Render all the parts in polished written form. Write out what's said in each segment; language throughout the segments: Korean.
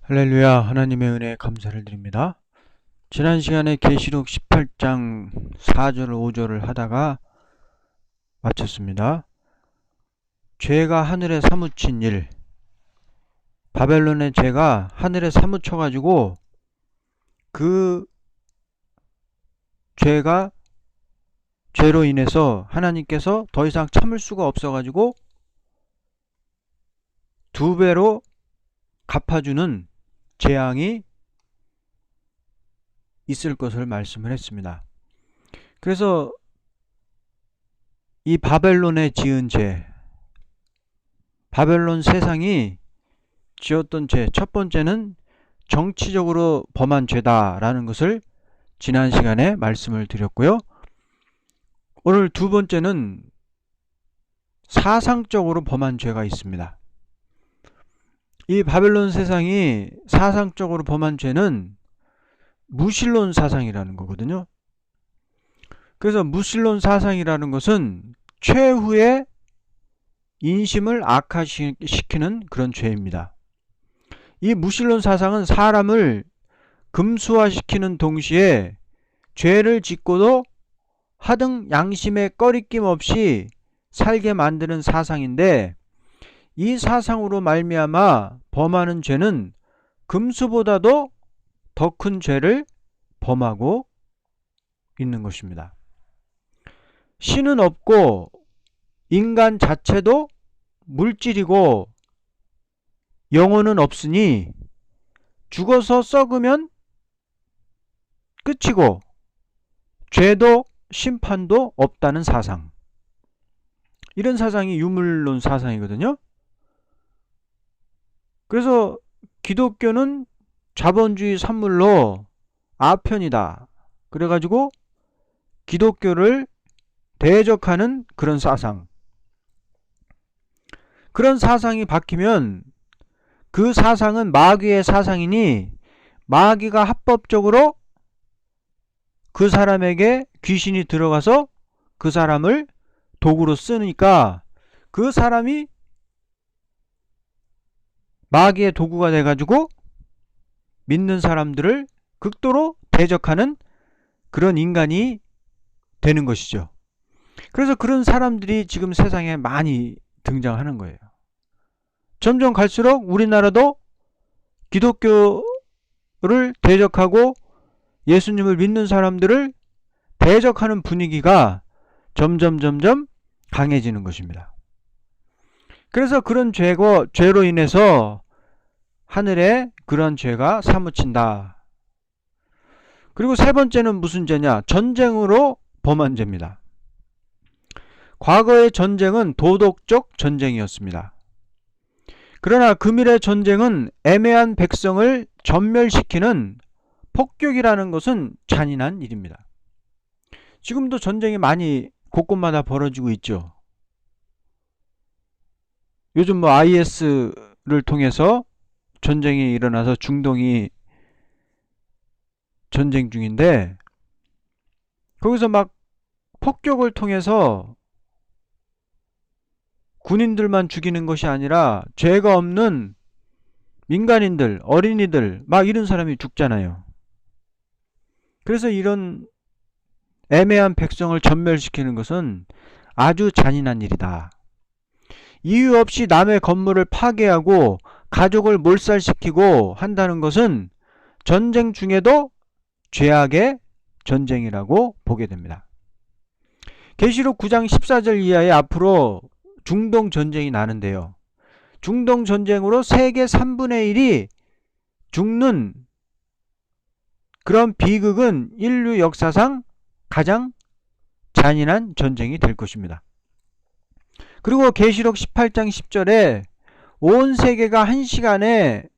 할렐루야. 하나님의 은혜에 감사를 드립니다. 지난 시간에 계시록 18장 4절 5절을 하다가 마쳤습니다. 죄가 하늘에 사무친 일, 바벨론의 죄가 하늘에 사무쳐가지고 그 죄로 인해서 하나님께서 더 이상 참을 수가 없어가지고 두 배로 갚아주는 재앙이 있을 것을 말씀을 했습니다. 그래서 이 바벨론에 지은 죄, 바벨론 세상이 지었던 죄, 첫 번째는 정치적으로 범한 죄다라는 것을 지난 시간에 말씀을 드렸고요. 오늘 두 번째는 사상적으로 범한 죄가 있습니다. 이 바벨론 세상이 사상적으로 범한 죄는 무신론 사상이라는 거거든요. 그래서 무신론 사상이라는 것은 최후의 인심을 악화시키는 그런 죄입니다. 이 무신론 사상은 사람을 금수화시키는 동시에 죄를 짓고도 하등 양심에 꺼리낌 없이 살게 만드는 사상인데, 이 사상으로 말미암아 범하는 죄는 금수보다도 더 큰 죄를 범하고 있는 것입니다. 신은 없고 인간 자체도 물질이고 영혼은 없으니 죽어서 썩으면 끝이고 죄도 심판도 없다는 사상, 이런 사상이 유물론 사상이거든요. 그래서 기독교는 자본주의 산물로 아편이다, 그래가지고 기독교를 대적하는 그런 사상, 그런 사상이 바뀌면 그 사상은 마귀의 사상이니 마귀가 합법적으로 그 사람에게 귀신이 들어가서 그 사람을 도구로 쓰니까 그 사람이 마귀의 도구가 돼가지고 믿는 사람들을 극도로 대적하는 그런 인간이 되는 것이죠. 그래서 그런 사람들이 지금 세상에 많이 등장하는 거예요. 점점 갈수록 우리나라도 기독교를 대적하고 예수님을 믿는 사람들을 대적하는 분위기가 점점 강해지는 것입니다. 그래서 그런 죄로 인해서 하늘에 그런 죄가 사무친다. 그리고 세 번째는 무슨 죄냐? 전쟁으로 범한 죄입니다. 과거의 전쟁은 도덕적 전쟁이었습니다. 그러나 금일의 전쟁은 애매한 백성을 전멸시키는 폭격이라는 것은 잔인한 일입니다. 지금도 전쟁이 많이 곳곳마다 벌어지고 있죠. 요즘 IS를 통해서 전쟁이 일어나서 중동이 전쟁 중인데, 거기서 막 폭격을 통해서 군인들만 죽이는 것이 아니라 죄가 없는 민간인들, 어린이들 막 이런 사람이 죽잖아요. 그래서 이런 애매한 백성을 전멸시키는 것은 아주 잔인한 일이다. 이유 없이 남의 건물을 파괴하고 가족을 몰살시키고 한다는 것은 전쟁 중에도 죄악의 전쟁이라고 보게 됩니다. 계시록 9장 14절 이하에 앞으로 중동 전쟁이 나는데요. 중동 전쟁으로 세계 3분의 1이 죽는 그런 비극은 인류 역사상 가장 잔인한 전쟁이 될 것입니다. 그리고 계시록 18장 10절에 온 세계가 한 시간에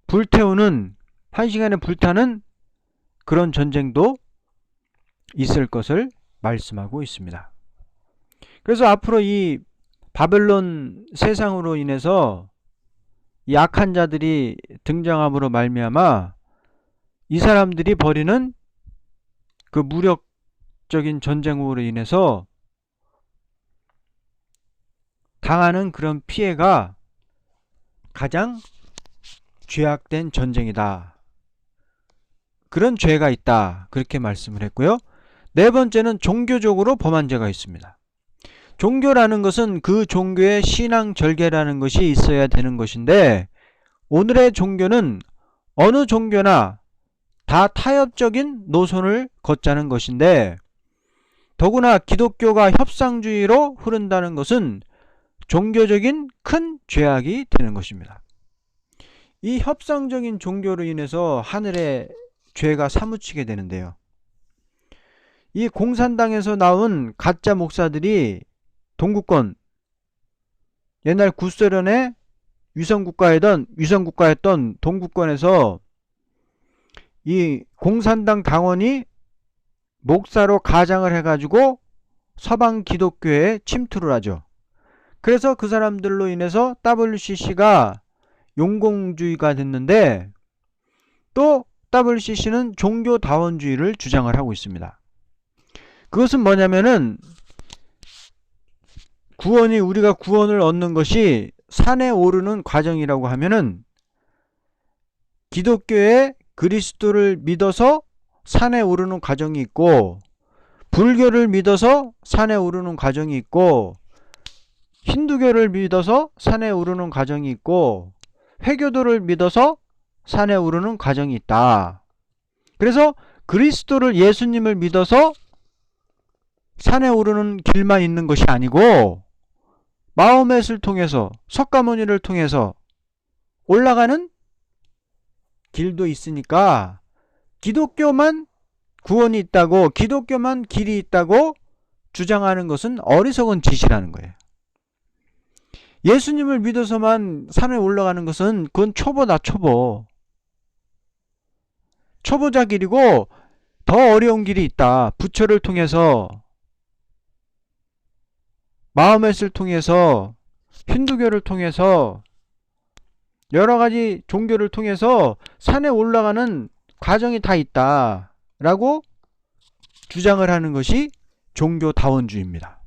불타는 그런 전쟁도 있을 것을 말씀하고 있습니다. 그래서 앞으로 이 바벨론 세상으로 인해서 약한 자들이 등장함으로 말미암아 이 사람들이 벌이는 그 무력적인 전쟁으로 인해서 당하는 그런 피해가 가장 죄악된 전쟁이다. 그런 죄가 있다. 그렇게 말씀을 했고요. 네 번째는 종교적으로 범한 죄가 있습니다. 종교라는 것은 그 종교의 신앙 절개라는 것이 있어야 되는 것인데, 오늘의 종교는 어느 종교나 다 타협적인 노선을 걷자는 것인데, 더구나 기독교가 협상주의로 흐른다는 것은 종교적인 큰 죄악이 되는 것입니다. 이 협상적인 종교로 인해서 하늘에 죄가 사무치게 되는데요. 이 공산당에서 나온 가짜 목사들이 동구권, 옛날 구소련의 위성국가였던 동구권에서 이 공산당 당원이 목사로 가장을 해가지고 서방 기독교에 침투를 하죠. 그래서 그 사람들로 인해서 WCC가 용공주의가 됐는데, 또 WCC는 종교다원주의를 주장을 하고 있습니다. 그것은 뭐냐면은 우리가 구원을 얻는 것이 산에 오르는 과정이라고 하면은, 기독교의 그리스도를 믿어서 산에 오르는 과정이 있고, 불교를 믿어서 산에 오르는 과정이 있고, 힌두교를 믿어서 산에 오르는 과정이 있고, 회교도를 믿어서 산에 오르는 과정이 있다. 그래서 그리스도를, 예수님을 믿어서 산에 오르는 길만 있는 것이 아니고, 마호멧을 통해서, 석가모니를 통해서 올라가는 길도 있으니까, 기독교만 구원이 있다고, 기독교만 길이 있다고 주장하는 것은 어리석은 짓이라는 거예요. 예수님을 믿어서만 산에 올라가는 것은 그건 초보다, 초보. 초보자 길이고, 더 어려운 길이 있다. 부처를 통해서, 마호멧을 통해서, 힌두교를 통해서, 여러가지 종교를 통해서 산에 올라가는 과정이 다 있다 라고 주장을 하는 것이 종교다원주의입니다.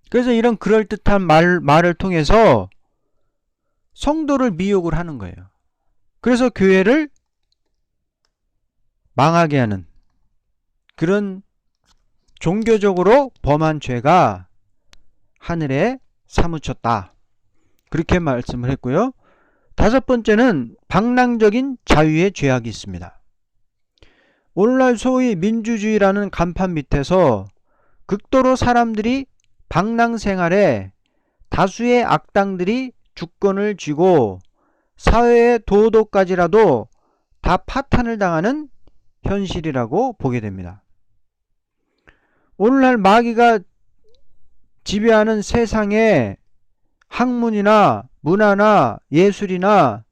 그래서 이런 그럴듯한 말을 통해서 성도를 미혹을 하는 거예요. 그래서 교회를 망하게 하는 그런 종교적으로 범한 죄가 하늘에 사무쳤다. 그렇게 말씀을 했고요. 다섯 번째는 방랑적인 자유의 죄악이 있습니다. 오늘날 소위 민주주의라는 간판 밑에서 극도로 사람들이 방랑 생활에 다수의 악당들이 주권을 쥐고 사회의 도덕까지라도 다 파탄을 당하는 현실이라고 보게 됩니다. 오늘날 마귀가 지배하는 세상의 학문이나 문화나 예술이나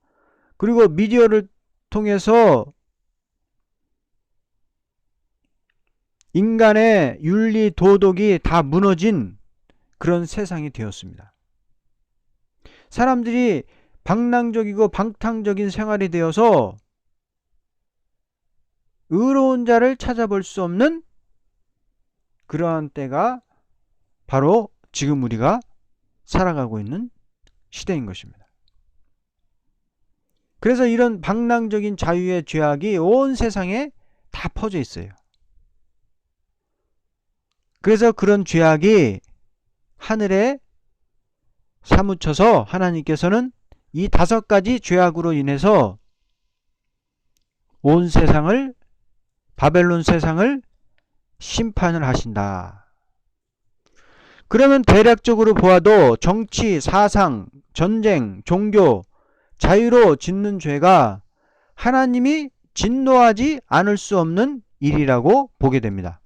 그리고 미디어를 통해서 인간의 윤리 도덕이 다 무너진 그런 세상이 되었습니다. 사람들이 방랑적이고 방탕적인 생활이 되어서 의로운 자를 찾아볼 수 없는 그러한 때가 바로 지금 우리가 살아가고 있는 시대인 것입니다. 그래서 이런 방랑적인 자유의 죄악이 온 세상에 다 퍼져 있어요. 그래서 그런 죄악이 하늘에 사무쳐서 하나님께서는 이 다섯 가지 죄악으로 인해서 온 세상을, 바벨론 세상을 심판을 하신다. 그러면 대략적으로 보아도 정치, 사상, 전쟁, 종교, 자유로 짓는 죄가 하나님이 진노하지 않을 수 없는 일이라고 보게 됩니다.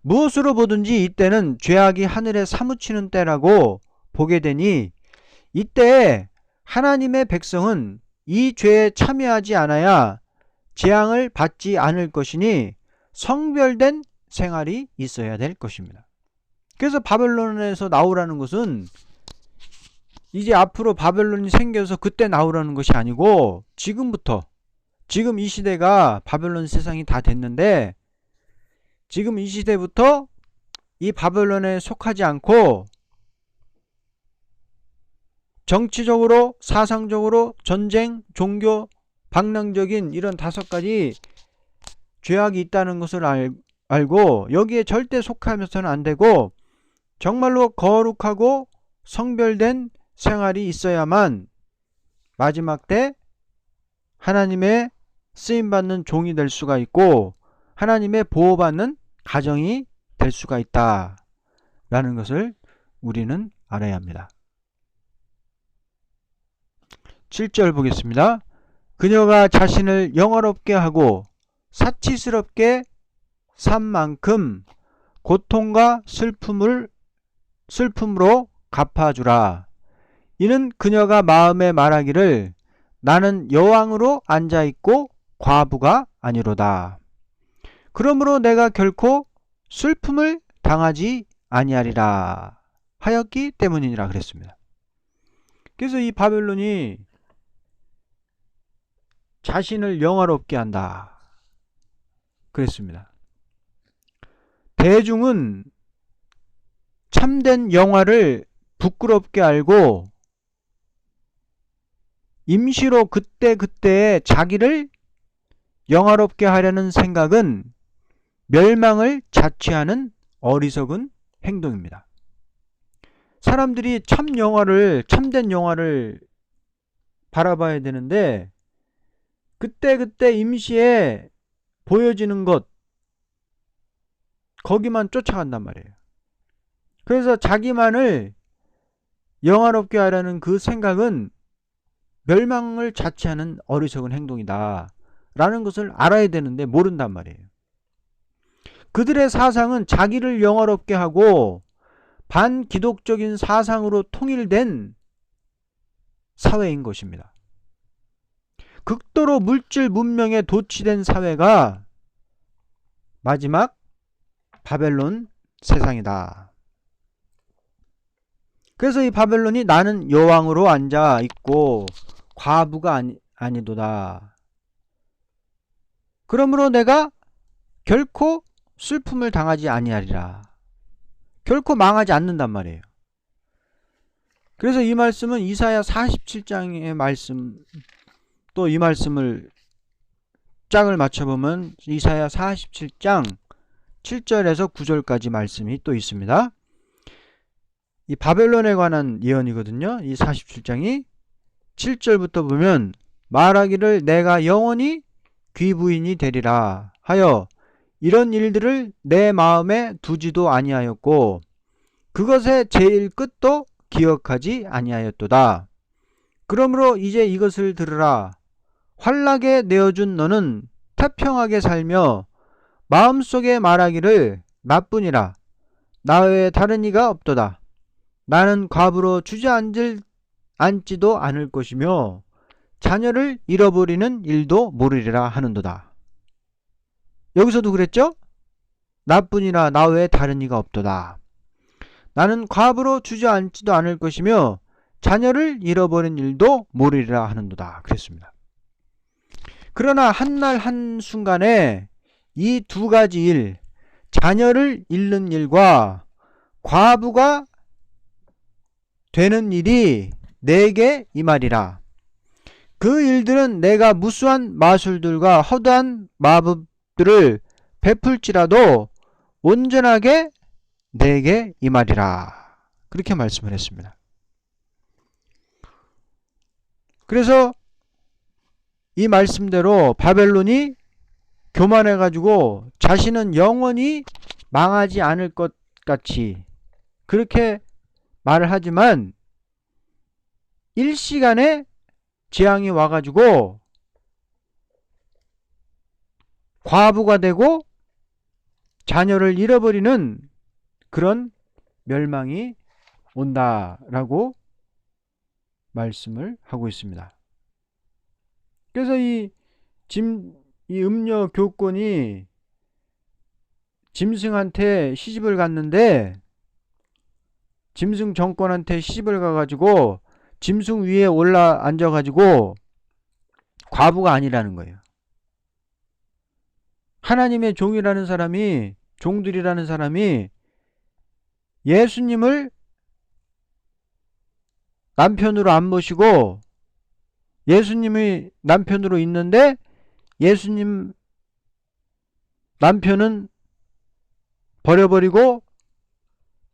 무엇으로 보든지 이때는 죄악이 하늘에 사무치는 때라고 보게 되니, 이때 하나님의 백성은 이 죄에 참여하지 않아야 재앙을 받지 않을 것이니 성별된 생활이 있어야 될 것입니다. 그래서 바벨론에서 나오라는 것은 이제 앞으로 바벨론이 생겨서 그때 나오라는 것이 아니고, 지금부터, 지금 이 시대가 바벨론 세상이 다 됐는데, 지금 이 시대부터 이 바벨론에 속하지 않고 정치적으로, 사상적으로, 전쟁, 종교, 방랑적인 이런 5가지 죄악이 있다는 것을 알고 여기에 절대 속하면서는 안 되고 정말로 거룩하고 성별된 생활이 있어야만 마지막 때 하나님의 쓰임받는 종이 될 수가 있고 하나님의 보호받는 가정이 될 수가 있다 라는 것을 우리는 알아야 합니다. 7절 보겠습니다. 그녀가 자신을 영화롭게 하고 사치스럽게 산 만큼 고통과 슬픔으로 갚아주라. 이는 그녀가 마음에 말하기를 나는 여왕으로 앉아있고 과부가 아니로다. 그러므로 내가 결코 슬픔을 당하지 아니하리라 하였기 때문이니라 그랬습니다. 그래서 이 바벨론이 자신을 영화롭게 한다 그랬습니다. 대중은 참된 영화를 부끄럽게 알고 임시로 그때그때 자기를 영화롭게 하려는 생각은 멸망을 자취하는 어리석은 행동입니다. 사람들이 참된 영화를 바라봐야 되는데 그때그때 임시에 보여지는 것 거기만 쫓아간단 말이에요. 그래서 자기만을 영화롭게 하려는 그 생각은 멸망을 자취하는 어리석은 행동이다 라는 것을 알아야 되는데 모른단 말이에요. 그들의 사상은 자기를 영화롭게 하고 반기독적인 사상으로 통일된 사회인 것입니다. 극도로 물질 문명에 도취된 사회가 마지막 바벨론 세상이다. 그래서 이 바벨론이 나는 여왕으로 앉아 있고 과부가 아니도다. 그러므로 내가 결코 슬픔을 당하지 아니하리라. 결코 망하지 않는단 말이에요. 그래서 이 말씀은 이사야 47장의 말씀, 또 이 말씀을 짝을 맞춰보면 이사야 47장 7절에서 9절까지 말씀이 또 있습니다. 이 바벨론에 관한 예언이거든요. 이 47장이 7절부터 보면 말하기를 내가 영원히 귀부인이 되리라 하여 이런 일들을 내 마음에 두지도 아니하였고 그것의 제일 끝도 기억하지 아니하였도다. 그러므로 이제 이것을 들으라. 환락에 내어준 너는 태평하게 살며 마음속에 말하기를 나뿐이라 나 외에 다른 이가 없도다. 나는 과부로 주저앉지도 않을 것이며 자녀를 잃어버리는 일도 모르리라 하는도다. 여기서도 그랬죠? 나뿐이라 나 외에 다른 이가 없도다. 나는 과부로 주저앉지도 않을 것이며 자녀를 잃어버린 일도 모르리라 하는도다. 그랬습니다. 그러나 한날 한순간에 이 2가지 일, 자녀를 잃는 일과 과부가 되는 일이 내게 임하리라. 그 일들은 내가 무수한 마술들과 허다한 마법들을 베풀지라도 온전하게 내게 임하리라. 그렇게 말씀을 했습니다. 그래서 이 말씀대로 바벨론이 교만해가지고 자신은 영원히 망하지 않을 것 같이 그렇게 말을 하지만 일시간에 재앙이 와가지고 과부가 되고 자녀를 잃어버리는 그런 멸망이 온다라고 말씀을 하고 있습니다. 그래서 이 음녀 교권이 짐승한테 시집을 갔는데 짐승 정권한테 시집을 가가지고 짐승 위에 올라 앉아가지고 과부가 아니라는 거예요. 하나님의 종이라는 사람이, 종들이라는 사람이 예수님을 남편으로 안 모시고 예수님이 남편으로 있는데 예수님 남편은 버려버리고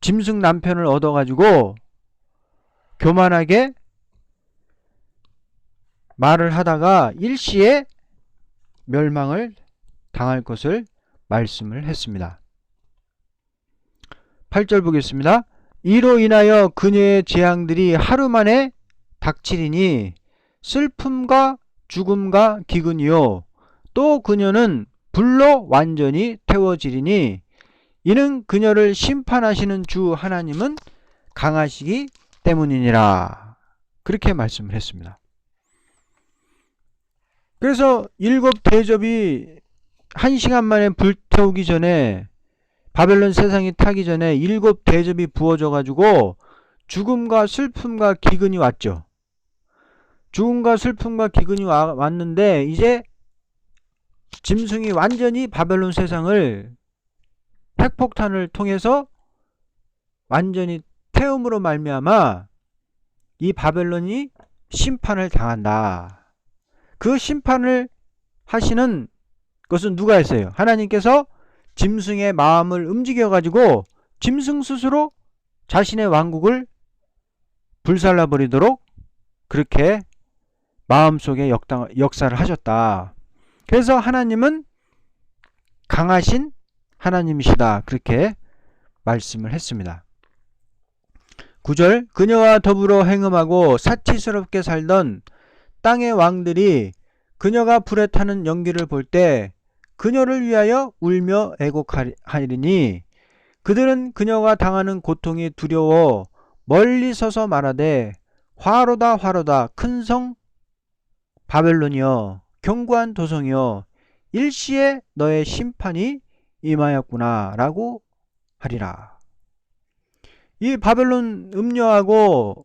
짐승 남편을 얻어가지고 교만하게 말을 하다가 일시에 멸망을 당할 것을 말씀을 했습니다. 8절 보겠습니다. 이로 인하여 그녀의 재앙들이 하루 만에 닥치리니 슬픔과 죽음과 기근이요 또 그녀는 불로 완전히 태워지리니 이는 그녀를 심판하시는 주 하나님은 강하시기 때문이니라. 그렇게 말씀을 했습니다. 그래서 7대접이 1시간 만에 불태우기 전에 바벨론 세상이 타기 전에 7대접이 부어져 가지고 죽음과 슬픔과 기근이 왔죠. 죽음과 슬픔과 기근이 왔는데 이제 짐승이 완전히 바벨론 세상을 핵폭탄을 통해서 완전히 태움으로 말미암아 이 바벨론이 심판을 당한다. 그 심판을 하시는 것은 누가 했어요? 하나님께서 짐승의 마음을 움직여 가지고 짐승 스스로 자신의 왕국을 불살라 버리도록 그렇게 마음속에 역사를 하셨다. 그래서 하나님은 강하신 하나님이시다. 그렇게 말씀을 했습니다. 9절 그녀와 더불어 행음하고 사치스럽게 살던 땅의 왕들이 그녀가 불에 타는 연기를 볼 때 그녀를 위하여 울며 애곡하리니 그들은 그녀가 당하는 고통이 두려워 멀리 서서 말하되 화로다 화로다 큰 성 바벨론이여 견고한 도성이여 일시에 너의 심판이 임하였구나 라고 하리라. 이 바벨론 음녀하고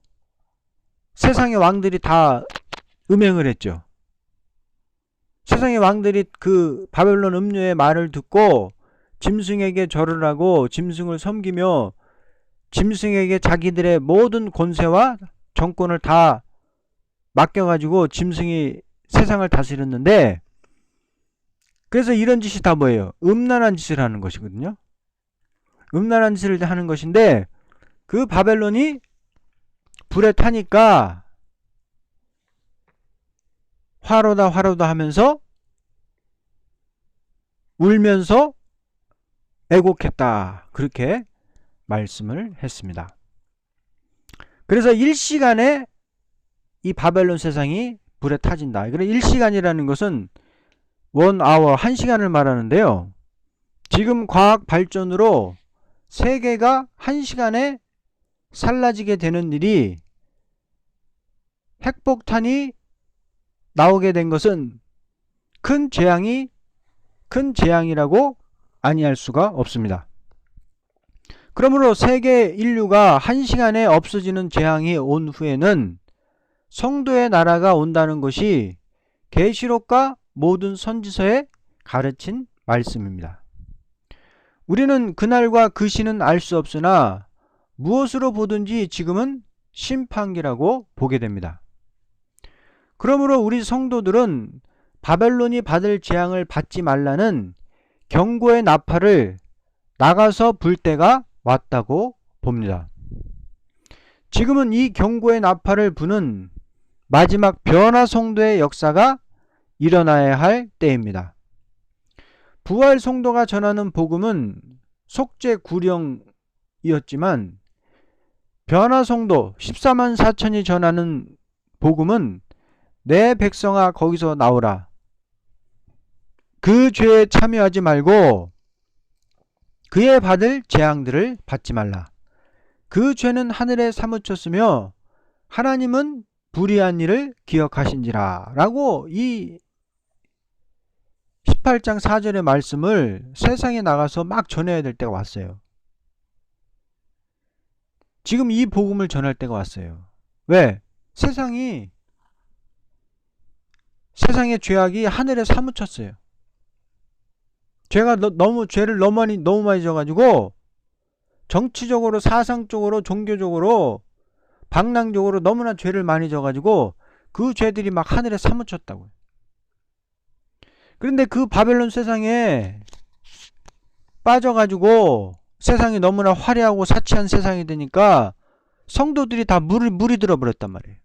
세상의 왕들이 다 음행을 했죠. 세상의 왕들이 그 바벨론 음녀의 말을 듣고 짐승에게 절을 하고 짐승을 섬기며 짐승에게 자기들의 모든 권세와 정권을 다 맡겨가지고 짐승이 세상을 다스렸는데 그래서 이런 짓이 다 뭐예요? 음란한 짓을 하는 것이거든요. 음란한 짓을 하는 것인데 그 바벨론이 불에 타니까 화로다 화로다 하면서 울면서 애곡했다. 그렇게 말씀을 했습니다. 그래서 1시간에 이 바벨론 세상이 불에 타진다. 그래 1시간이라는 것은 1hour, 1시간을 말하는데요. 지금 과학 발전으로 세계가 1시간에 살라지게 되는 일이 핵폭탄이 나오게 된 것은 큰 재앙이라고 아니할 수가 없습니다. 그러므로 세계 인류가 1시간에 없어지는 재앙이 온 후에는 성도의 나라가 온다는 것이 계시록과 모든 선지서에 가르친 말씀입니다. 우리는 그날과 그 시는 알 수 없으나 무엇으로 보든지 지금은 심판기라고 보게 됩니다. 그러므로 우리 성도들은 바벨론이 받을 재앙을 받지 말라는 경고의 나팔을 나가서 불 때가 왔다고 봅니다. 지금은 이 경고의 나팔을 부는 마지막 변화 성도의 역사가 일어나야 할 때입니다. 부활 성도가 전하는 복음은 속죄 구령이었지만 변화 성도 14만 4천이 전하는 복음은 내 백성아 거기서 나오라. 그 죄에 참여하지 말고 그의 받을 재앙들을 받지 말라. 그 죄는 하늘에 사무쳤으며 하나님은 불의한 일을 기억하신지라 라고 이 18장 4절의 말씀을 세상에 나가서 막 전해야 될 때가 왔어요. 지금 이 복음을 전할 때가 왔어요. 왜? 세상의 죄악이 하늘에 사무쳤어요. 죄를 너무 많이 져가지고 정치적으로, 사상적으로, 종교적으로 방랑적으로 너무나 죄를 많이 져가지고 그 죄들이 막 하늘에 사무쳤다고요. 그런데 그 바벨론 세상에 빠져가지고 세상이 너무나 화려하고 사치한 세상이 되니까 성도들이 다 물이 들어버렸단 말이에요.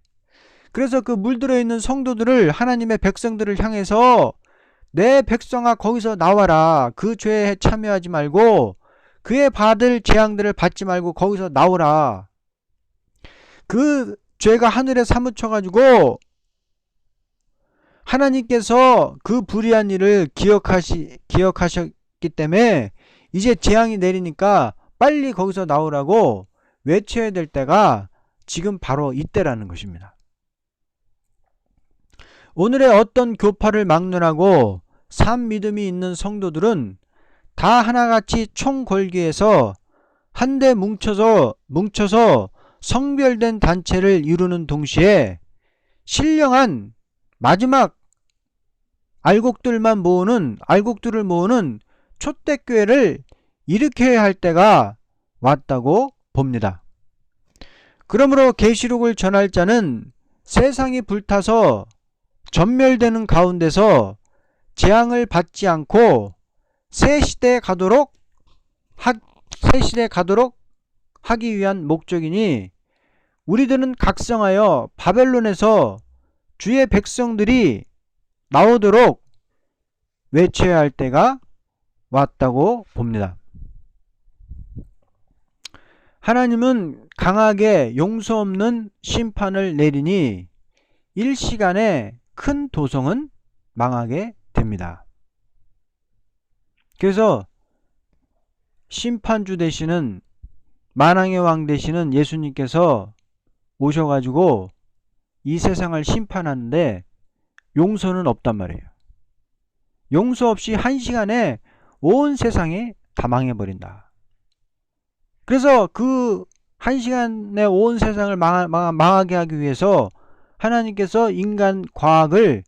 그래서 그 물들어 있는 성도들을, 하나님의 백성들을 향해서 내 백성아 거기서 나와라. 그 죄에 참여하지 말고 그의 받을 재앙들을 받지 말고 거기서 나오라. 그 죄가 하늘에 사무쳐가지고 하나님께서 그 불의한 일을 기억하셨기 때문에 이제 재앙이 내리니까 빨리 거기서 나오라고 외쳐야 될 때가 지금 바로 이때라는 것입니다. 오늘의 어떤 교파를 막론하고 산 믿음이 있는 성도들은 다 하나같이 총궐기에서 한데 뭉쳐서 성별된 단체를 이루는 동시에 신령한 마지막 알곡들을 모으는 초대교회를 일으켜야 할 때가 왔다고 봅니다. 그러므로 계시록을 전할 자는 세상이 불타서 전멸되는 가운데서 재앙을 받지 않고 새 시대에 가도록 하기 위한 목적이니, 우리들은 각성하여 바벨론에서 주의 백성들이 나오도록 외쳐야 할 때가 왔다고 봅니다. 하나님은 강하게 용서 없는 심판을 내리니 일시간에 큰 도성은 망하게 됩니다. 그래서 심판주 되시는, 만왕의 왕 되시는 예수님께서 오셔가지고 이 세상을 심판하는데 용서는 없단 말이에요. 용서 없이 한 시간에 온 세상이 다 망해버린다. 그래서 그 한 시간에 온 세상을 망하게 하기 위해서 하나님께서 인간 과학을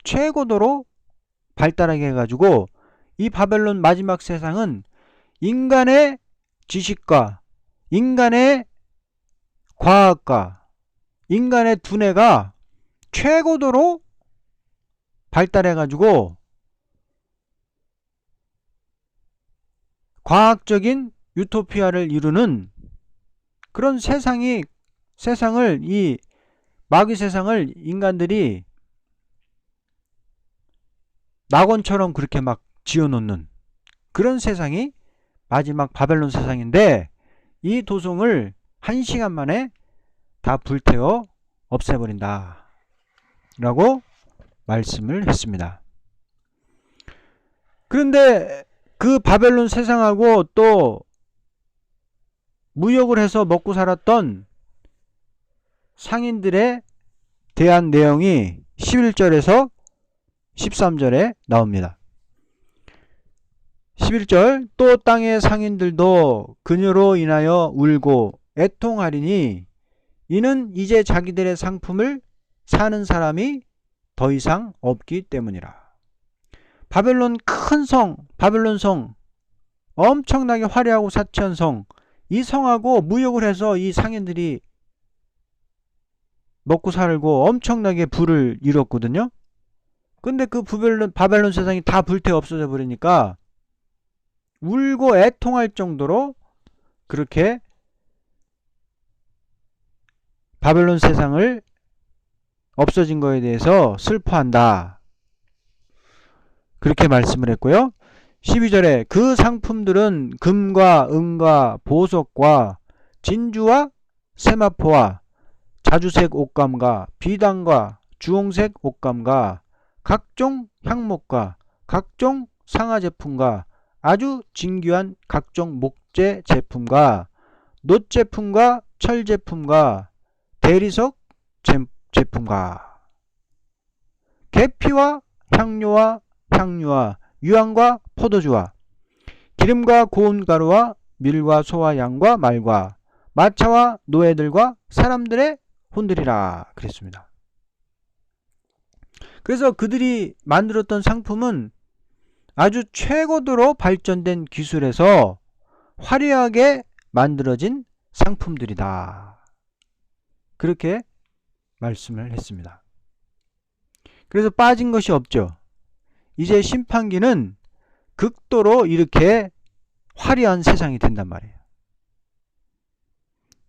최고도로 발달하게 해가지고 이 바벨론 마지막 세상은 인간의 지식과 인간의 과학과 인간의 두뇌가 최고도로 발달해가지고 과학적인 유토피아를 이루는 그런 세상을, 이 마귀 세상을 인간들이 낙원처럼 그렇게 막 지어놓는 그런 세상이 마지막 바벨론 세상인데, 이 도성을 한 시간 만에 다 불태워 없애버린다 라고 말씀을 했습니다. 그런데 그 바벨론 세상하고 또 무역을 해서 먹고 살았던 상인들에 대한 내용이 11절에서 13절에 나옵니다. 11절, 또 땅의 상인들도 그녀로 인하여 울고 애통하리니 이는 이제 자기들의 상품을 사는 사람이 더 이상 없기 때문이라. 바벨론 큰 성, 바벨론 성, 엄청나게 화려하고 사치한 성, 이 성하고 무역을 해서 이 상인들이 먹고 살고 엄청나게 부를 이뤘거든요. 근데 그 바벨론 세상이 다 불태워 없어져 버리니까 울고 애통할 정도로 그렇게 바벨론 세상을 없어진 거에 대해서 슬퍼한다. 그렇게 말씀을 했고요. 12절에 그 상품들은 금과 은과 보석과 진주와 세마포와 자주색 옷감과 비단과 주홍색 옷감과 각종 향목과 각종 상아제품과 아주 진귀한 각종 목재 제품과 놋 제품과 철 제품과 대리석 제품과 계피와 향료와 유황과 포도주와 기름과 고운 가루와 밀과 소와 양과 말과 마차와 노예들과 사람들의 혼들이라 그랬습니다. 그래서 그들이 만들었던 상품은 아주 최고도로 발전된 기술에서 화려하게 만들어진 상품들이다. 그렇게 말씀을 했습니다. 그래서 빠진 것이 없죠. 이제 심판기는 극도로 이렇게 화려한 세상이 된단 말이에요.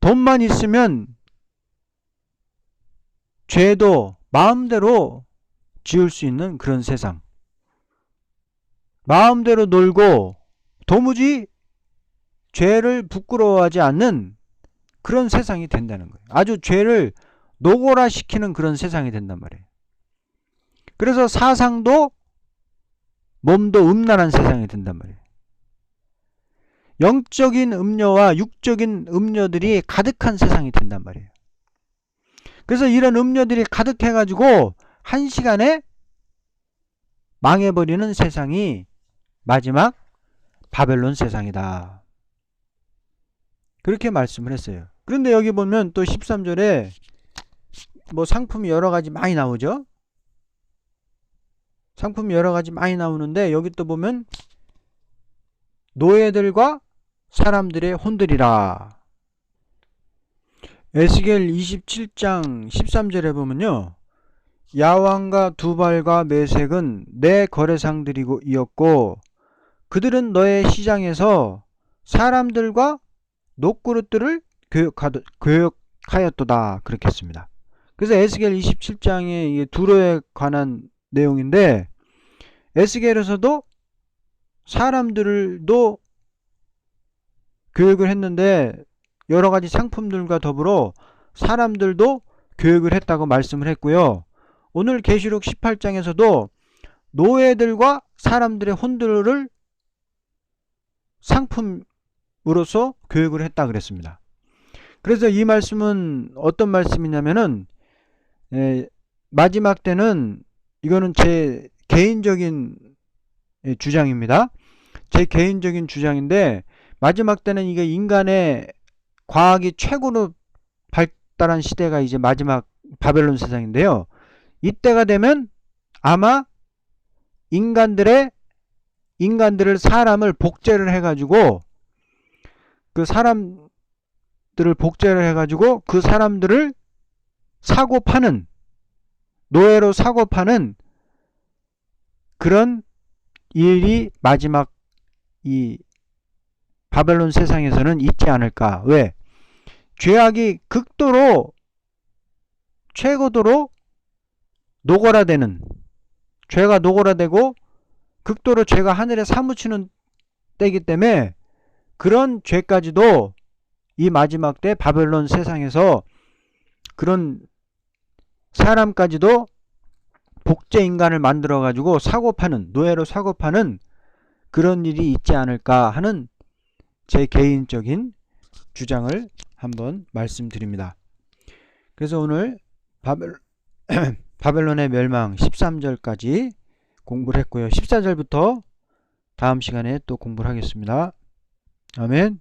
돈만 있으면 죄도 마음대로 지을 수 있는 그런 세상. 마음대로 놀고 도무지 죄를 부끄러워하지 않는 그런 세상이 된다는 거예요. 아주 죄를 노골화시키는 그런 세상이 된단 말이에요. 그래서 사상도 몸도 음란한 세상이 된단 말이에요. 영적인 음료와 육적인 음료들이 가득한 세상이 된단 말이에요. 그래서 이런 음료들이 가득해가지고 한시간에 망해버리는 세상이 마지막 바벨론 세상이다. 그렇게 말씀을 했어요. 그런데 여기 보면 또 13절에 뭐 상품이 여러 가지 많이 나오죠. 상품이 여러 가지 많이 나오는데 여기 또 보면 노예들과 사람들의 혼들이라. 에스겔 27장 13절에 보면요. 야왕과 두발과 메색은 내 거래상들이었고 그들은 너의 시장에서 사람들과 녹그릇들을 교역하였도다. 그렇게 했습니다. 그래서 에스겔 27장에 두로에 관한 내용인데 에스겔에서도 사람들도 교육을 했는데 여러가지 상품들과 더불어 사람들도 교육을 했다고 말씀을 했고요. 오늘 계시록 18장에서도 노예들과 사람들의 혼들을 상품으로서 교육을 했다 그랬습니다. 그래서 이 말씀은 어떤 말씀이냐면은 마지막 때는 이거는 제 개인적인 주장입니다. 제 개인적인 주장인데 마지막 때는 이게 인간의 과학이 최고로 발달한 시대가 이제 마지막 바벨론 세상인데요. 이때가 되면 아마 사람을 복제를 해가지고 그 사람들을 복제를 해가지고 그 사람들을 사고 파는 노예로 사고 파는 그런 일이 마지막 이 바벨론 세상에서는 있지 않을까. 왜? 죄악이 극도로 최고도로 노골화되는, 죄가 노골화되고 극도로 죄가 하늘에 사무치는 때이기 때문에 그런 죄까지도 이 마지막 때 바벨론 세상에서 그런 사람까지도 복제 인간을 만들어 가지고 사고파는, 노예로 사고파는 그런 일이 있지 않을까 하는 제 개인적인 주장을 한번 말씀드립니다. 그래서 오늘 바벨론의 멸망 13절까지 공부를 했고요. 14절부터 다음 시간에 또 공부를 하겠습니다. 아멘.